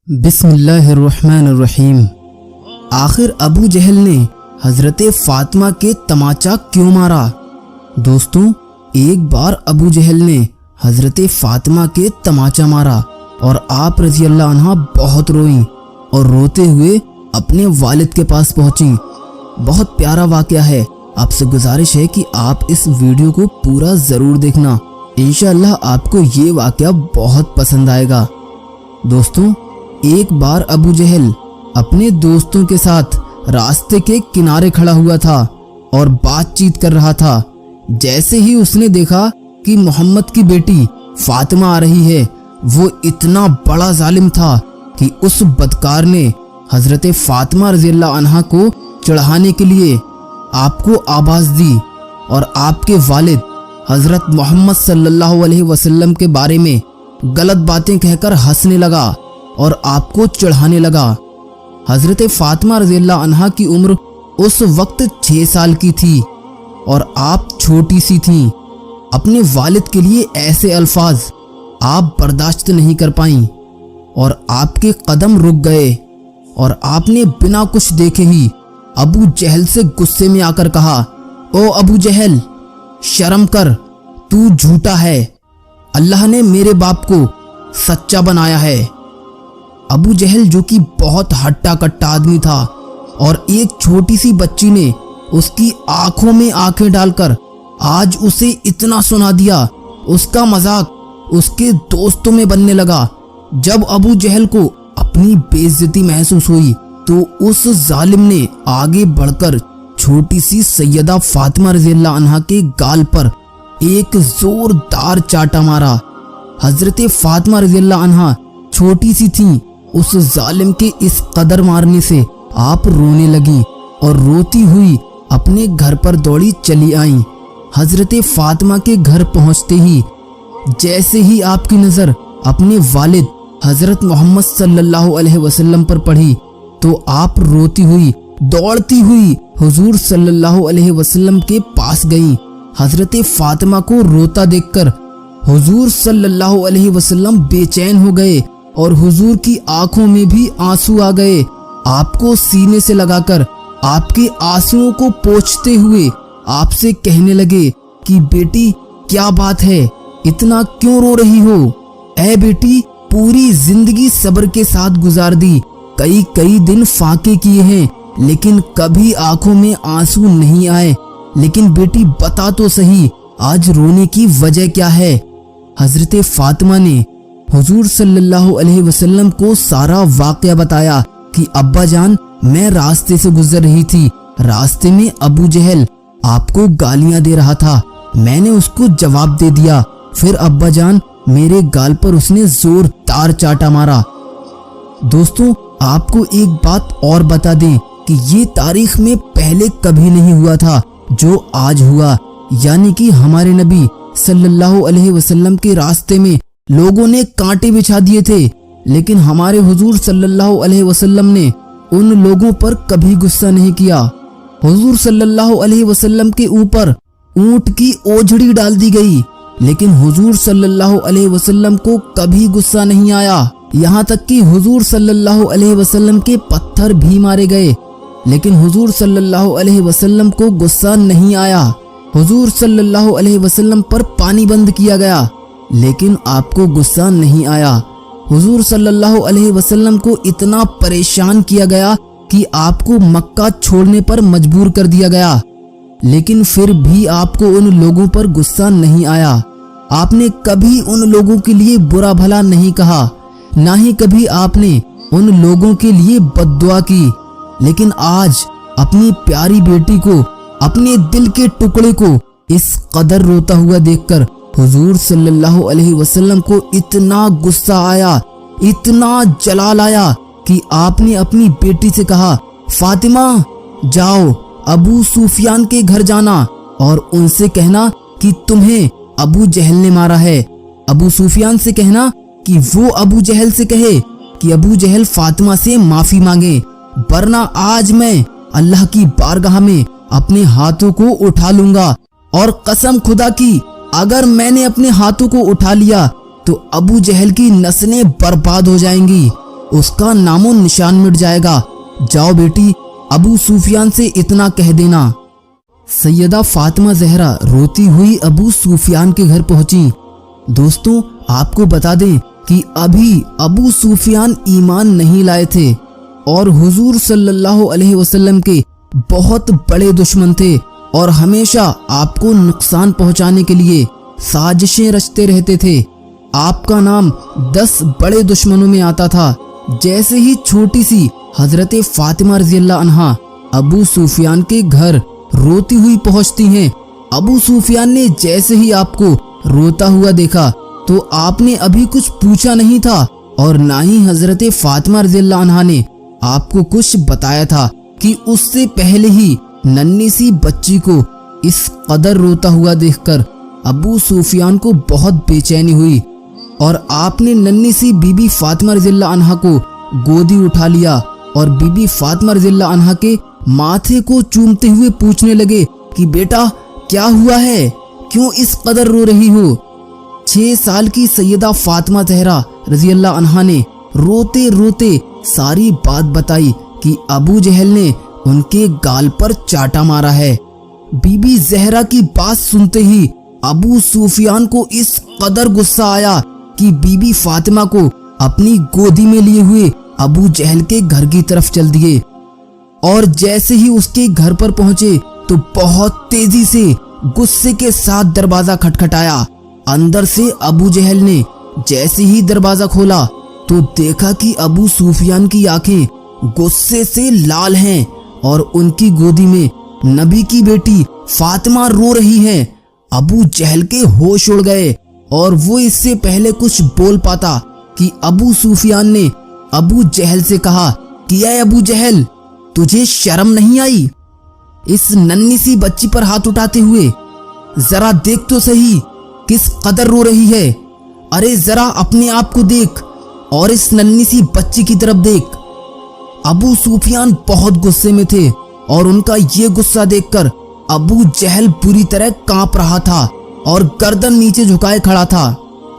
بسم اللہ الرحمن الرحیم۔ آخر ابو جہل نے حضرت فاطمہ کے تماچا کیوں مارا؟ دوستوں، ایک بار ابو جہل نے حضرت فاطمہ کے تماچا مارا اور آپ رضی اللہ عنہ بہت روئیں اور روتے ہوئے اپنے والد کے پاس پہنچیں۔ بہت پیارا واقعہ ہے، آپ سے گزارش ہے کہ آپ اس ویڈیو کو پورا ضرور دیکھنا، انشاءاللہ آپ کو یہ واقعہ بہت پسند آئے گا۔ دوستوں، ایک بار ابو جہل اپنے دوستوں کے ساتھ راستے کے کنارے کھڑا ہوا تھا اور بات چیت کر رہا تھا۔ جیسے ہی اس نے دیکھا کہ محمد کی بیٹی فاطمہ آ رہی ہے، وہ اتنا بڑا ظالم تھا کہ اس بدکار نے حضرت فاطمہ رضی اللہ عنہا کو چڑھانے کے لیے آپ کو آواز دی اور آپ کے والد حضرت محمد صلی اللہ علیہ وسلم کے بارے میں غلط باتیں کہہ کر ہنسنے لگا اور آپ کو چڑھانے لگا۔ حضرت فاطمہ رضی اللہ عنہا کی عمر اس وقت 6 سال کی تھی اور آپ چھوٹی سی تھیں۔ اپنے والد کے لیے ایسے الفاظ آپ برداشت نہیں کر پائیں اور آپ کے قدم رک گئے اور آپ نے بنا کچھ دیکھے ہی ابو جہل سے غصے میں آ کر کہا، او ابو جہل، شرم کر، تو جھوٹا ہے، اللہ نے میرے باپ کو سچا بنایا ہے۔ ابو جہل جو کہ بہت ہٹا کٹا آدمی تھا اور ایک چھوٹی سی بچی نے اس کی آنکھوں میں آنکھیں ڈال کر آج اسے اتنا سنا دیا، اس کا مذاق اس کے دوستوں میں بننے لگا۔ جب ابو جہل کو اپنی بے عزتی محسوس ہوئی تو اس ظالم نے آگے بڑھ کر چھوٹی سی سیدہ فاطمہ رضی اللہ عنہا کے گال پر ایک زوردار چاٹا مارا۔ حضرت فاطمہ رضی اللہ عنہا چھوٹی سی تھیں، اس ظالم کے اس قدر مارنے سے آپ رونے لگیں اور روتی ہوئی اپنے گھر پر دوڑی چلی آئیں۔ حضرت فاطمہ کے گھر پہنچتے ہی جیسے ہی آپ کی نظر اپنے والد حضرت محمد صلی اللہ علیہ وسلم پر پڑھی تو آپ روتی ہوئی دوڑتی ہوئی حضور صلی اللہ علیہ وسلم کے پاس گئیں۔ حضرت فاطمہ کو روتا دیکھ کر حضور صلی اللہ علیہ وسلم بے چین ہو گئے اور حضور کی آنکھوں میں بھی آنسو آ گئے۔ آپ کو سینے سے لگا کر آپ کے آنسوؤں کو پوچھتے ہوئے آپ سے کہنے لگے کہ بیٹی، کیا بات ہے، اتنا کیوں رو رہی ہو؟ اے بیٹی، پوری زندگی صبر کے ساتھ گزار دی، کئی دن فاقے کیے ہیں لیکن کبھی آنکھوں میں آنسو نہیں آئے، لیکن بیٹی بتا تو صحیح، آج رونے کی وجہ کیا ہے؟ حضرت فاطمہ نے حضور صلی اللہ علیہ وسلم کو سارا واقعہ بتایا کہ ابا جان، میں راستے سے گزر رہی تھی، راستے میں ابو جہل آپ کو گالیاں دے رہا تھا، میں نے اس کو جواب دے دیا، پھر ابا جان میرے گال پر اس نے زوردار چاٹا مارا۔ دوستوں، آپ کو ایک بات اور بتا دیں کہ یہ تاریخ میں پہلے کبھی نہیں ہوا تھا جو آج ہوا، یعنی کہ ہمارے نبی صلی اللہ علیہ وسلم کے راستے میں لوگوں نے کانٹے بچھا دیے تھے، لیکن ہمارے حضور صلی اللہ علیہ وسلم نے ان لوگوں پر کبھی غصہ نہیں کیا۔ حضور صلی اللہ علیہ وسلم کے اوپر اونٹ کی اوجھڑی ڈال دی گئی لیکن حضور صلی اللہ علیہ وسلم کو کبھی غصہ نہیں آیا، یہاں تک کہ حضور صلی اللہ علیہ وسلم کے پتھر بھی مارے گئے لیکن حضور صلی اللہ علیہ وسلم کو غصہ نہیں آیا۔ حضور صلی اللہ علیہ وسلم پر پانی بند کیا گیا لیکن آپ کو غصہ نہیں آیا۔ حضور صلی اللہ علیہ وسلم کو اتنا پریشان کیا گیا کہ آپ کو مکہ چھوڑنے پر مجبور کر دیا گیا لیکن پھر بھی آپ کو ان لوگوں پر غصہ نہیں آیا۔ آپ نے کبھی ان لوگوں کے لیے برا بھلا نہیں کہا، نہ ہی کبھی آپ نے ان لوگوں کے لیے بد دعا کی، لیکن آج اپنی پیاری بیٹی کو، اپنے دل کے ٹکڑے کو اس قدر روتا ہوا دیکھ کر حضور صلی اللہ علیہ وسلم کو اتنا غصہ آیا، اتنا جلال آیا کہ آپ نے اپنی بیٹی سے کہا، فاطمہ جاؤ ابو سفیان کے گھر جانا اور ان سے کہنا کہ تمہیں ابو جہل نے مارا ہے۔ ابو سفیان سے کہنا کہ وہ ابو جہل سے کہے کہ ابو جہل فاطمہ سے معافی مانگے، ورنہ آج میں اللہ کی بارگاہ میں اپنے ہاتھوں کو اٹھا لوں گا، اور قسم خدا کی اگر میں نے اپنے ہاتھوں کو اٹھا لیا تو ابو جہل کی نسلیں برباد ہو جائیں گی۔ उसका नामो निशान मिट जाएगा। जाओ बेटी, अबू सुफियान से इतना कह देना। सैयदा फातिमा ज़हरा रोती हुई अबू सुफियान के घर पहुंची। दोस्तों, आपको बता दें कि अभी अबू सुफियान ईमान नहीं लाए थे और हुजूर सल्लल्लाहु अलैहि वसल्लम के बहुत बड़े दुश्मन थे और हमेशा आपको नुकसान पहुंचाने के लिए साजिशें रचते रहते थे। आपका नाम 10 बड़े दुश्मनों में आता था। जैसे ही छोटी सी हजरत फातिमा रज़ियल्लाहु अन्हा अबू सुफियान के घर रोती हुई पहुंचती हैं, अबू सुफियान ने जैसे ही आपको रोता हुआ देखा तो आपने अभी कुछ पूछा नहीं था और ना ही हजरत फातिमा रज़ियल्लाहु अन्हा ने आपको कुछ बताया था कि उससे पहले ही नन्ही सी बच्ची को इस कदर रोता हुआ देखकर अबू सुफियान को बहुत बेचैनी हुई और आपने नन्ही सी बीबी फातिमा रज़ियल्लाहु अन्हा को गोदी उठा लिया और बीबी फातिमा रज़ियल्लाहु अन्हा के माथे को चूमते हुए पूछने लगे कि बेटा क्या हुआ है, क्यों इस कदर रो रही हो। 6 साल की सैयदा फातिमा ज़हरा रज़ियल्लाहु अन्हा ने रोते रोते सारी बात बताई कि अबू जहल ने उनके गाल पर चाटा मारा है। बीबी ज़हरा की बात सुनते ही अबू सुफियान को इस कदर गुस्सा आया कि बीबी फातिमा को अपनी गोदी में लिए हुए अबू जहल के घर की तरफ चल दिए और जैसे ही उसके घर पर पहुंचे तो बहुत तेजी से गुस्से के साथ दरवाजा खटखटाया। अंदर से अबू जहल ने जैसे ही दरवाजा खोला तो देखा कि अबू सुफियान की आंखें गुस्से से लाल हैं और उनकी गोदी में नबी की बेटी फातिमा रो रही है। अबू जहल के होश उड़ गए और वो इससे पहले कुछ बोल पाता कि अबू सुफियान ने अबू जहल से कहा कि ऐ अबू जहल, तुझे शर्म नहीं आई इस नन्ही सी बच्ची पर हाथ उठाते हुए? जरा देख तो सही किस कदर रो रही है। अरे जरा अपने आप को देख और इस नन्ही सी बच्ची की तरफ देख। अबू सुफियान बहुत गुस्से में थे और उनका ये गुस्सा देखकर अबू जहल बुरी तरह कांप रहा था और गर्दन नीचे झुकाए खड़ा था।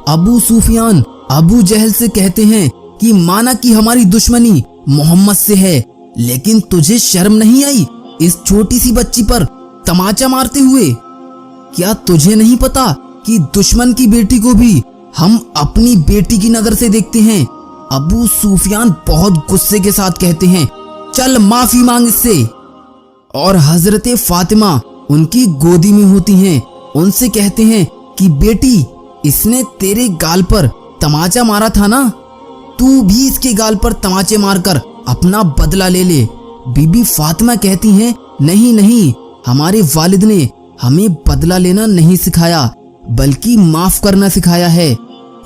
अबू सुफियान अबू जहल से कहते हैं कि माना कि हमारी दुश्मनी मोहम्मद से है, लेकिन तुझे शर्म नहीं आई इस छोटी सी बच्ची पर तमाचा मारते हुए? क्या तुझे नहीं पता कि दुश्मन की बेटी को भी हम अपनी बेटी की नजर से देखते हैं? अबू सुफियान बहुत गुस्से के साथ कहते हैं, चल माफी मांग इससे। और हजरत फातिमा उनकी गोदी में होती हैं, उनसे कहते हैं कि बेटी, इसने तेरे गाल पर तमाचा मारा था ना, तू भी इसके गाल पर तमाचे मारकर अपना बदला ले ले। बीबी फातिमा कहती हैं, नहीं नहीं, हमारे वालिद ने हमें बदला लेना नहीं सिखाया बल्कि माफ करना सिखाया है।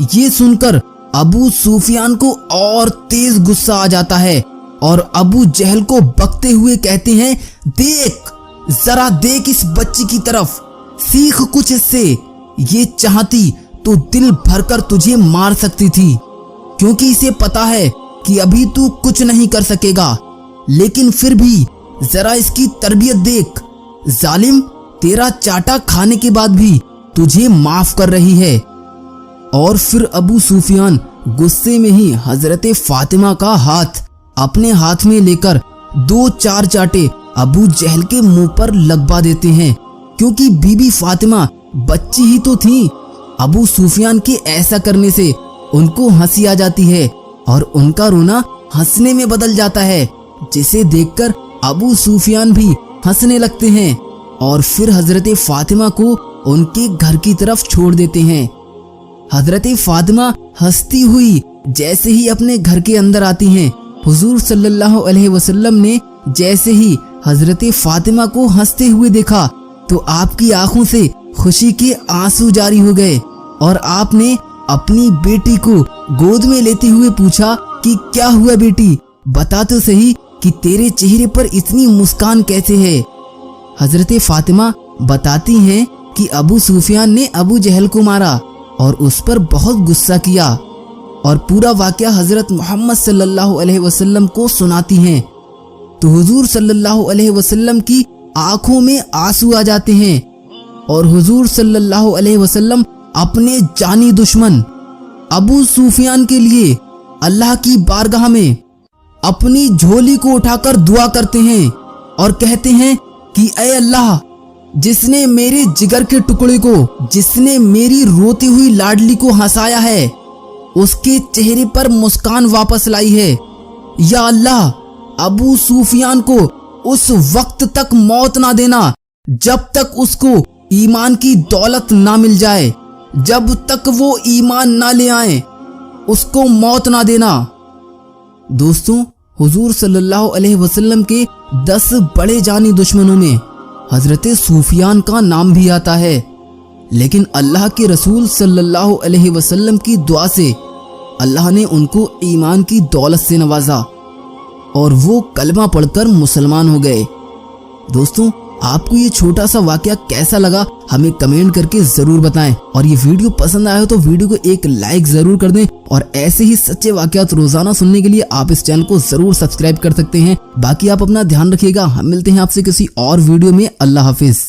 ये सुनकर अबू सुफियान को और तेज गुस्सा आ जाता है और अबू जहल को बकते हुए कहते हैं, देख, जरा देख इस बच्ची की तरफ, सीख कुछ इससे। ये चाहती तो दिल भरकर तुझे मार सकती थी, क्योंकि इसे पता है कि अभी तू कुछ नहीं कर सकेगा, लेकिन फिर भी जरा इसकी तरबियत देख। जालिम, तेरा चाटा खाने के बाद भी तुझे माफ कर रही है। और फिर अबू सुफियान गुस्से में ही हजरत फातिमा का हाथ अपने हाथ में लेकर 2-4 चाटे अबू जहल के मुंह पर लगवा देते हैं, क्योंकि बीबी फातिमा बच्ची ही तो थी। अबू सुफियान के ऐसा करने से उनको हंसी आ जाती है और उनका रोना हंसने में बदल जाता है, जिसे देखकर अबू सुफियान भी हंसने लगते हैं और फिर हजरत फातिमा को उनके घर की तरफ छोड़ देते हैं। हजरत फातिमा हंसती हुई जैसे ही अपने घर के अंदर आती हैं, हुजूर सल्लल्लाहु अलैहि वसल्लम ने जैसे ही हजरत फातिमा को हंसते हुए देखा तो आपकी आंखों से खुशी के आंसू जारी हो गए और आपने अपनी बेटी को गोद में लेते हुए पूछा कि क्या हुआ बेटी, बता तो सही कि तेरे चेहरे पर इतनी मुस्कान कैसे है। हजरत फातिमा बताती हैं कि अबू सुफियान ने अबू जहल को मारा और उस पर बहुत गुस्सा किया और पूरा वाकया हजरत मोहम्मद सल्लल्लाहु अलैहि वसल्लम को सुनाती हैं तो हुजूर सल्लल्लाहु अलैहि वसल्लम की आंखों में आंसू आ जाते हैं और हुजूर सल्लल्लाहु अलैहि वसल्लम अपने जानी दुश्मन अबू सुफियान के लिए अल्लाह की बारगाह में अपनी झोली को उठाकर दुआ करते हैं और कहते हैं कि ऐ अल्लाह, जिसने मेरे जिगर के टुकड़े को, जिसने मेरी रोती हुई लाडली को हंसाया है, उसके चेहरे पर मुस्कान वापस लाई है। या अल्लाह, अबू सुफियान को उस वक्त तक मौत ना देना जब तक उसको ईमान की दौलत ना मिल जाए, जब तक वो ईमान ना ले आए उसको मौत ना देना। दोस्तों, हुजूर सल्लल्लाहु अलैहि वसल्लम के 10 बड़े जानी दुश्मनों में हजरत सुफियान का नाम भी आता है, लेकिन अल्लाह के रसूल सल्लल्लाहु अलैहि वसल्लम की दुआ से अल्लाह ने उनको ईमान की दौलत से नवाजा और वो कलमा पढ़कर मुसलमान हो गए। दोस्तों, आपको ये छोटा सा वाकया कैसा लगा हमें कमेंट करके जरूर बताएं, और ये वीडियो पसंद आया हो तो वीडियो को एक लाइक जरूर कर दें, और ऐसे ही सच्चे वाकयात रोजाना सुनने के लिए आप इस चैनल को जरूर सब्सक्राइब कर सकते हैं। बाकी आप अपना ध्यान रखिएगा, हम मिलते हैं आपसे किसी और वीडियो में। अल्लाह हाफिज।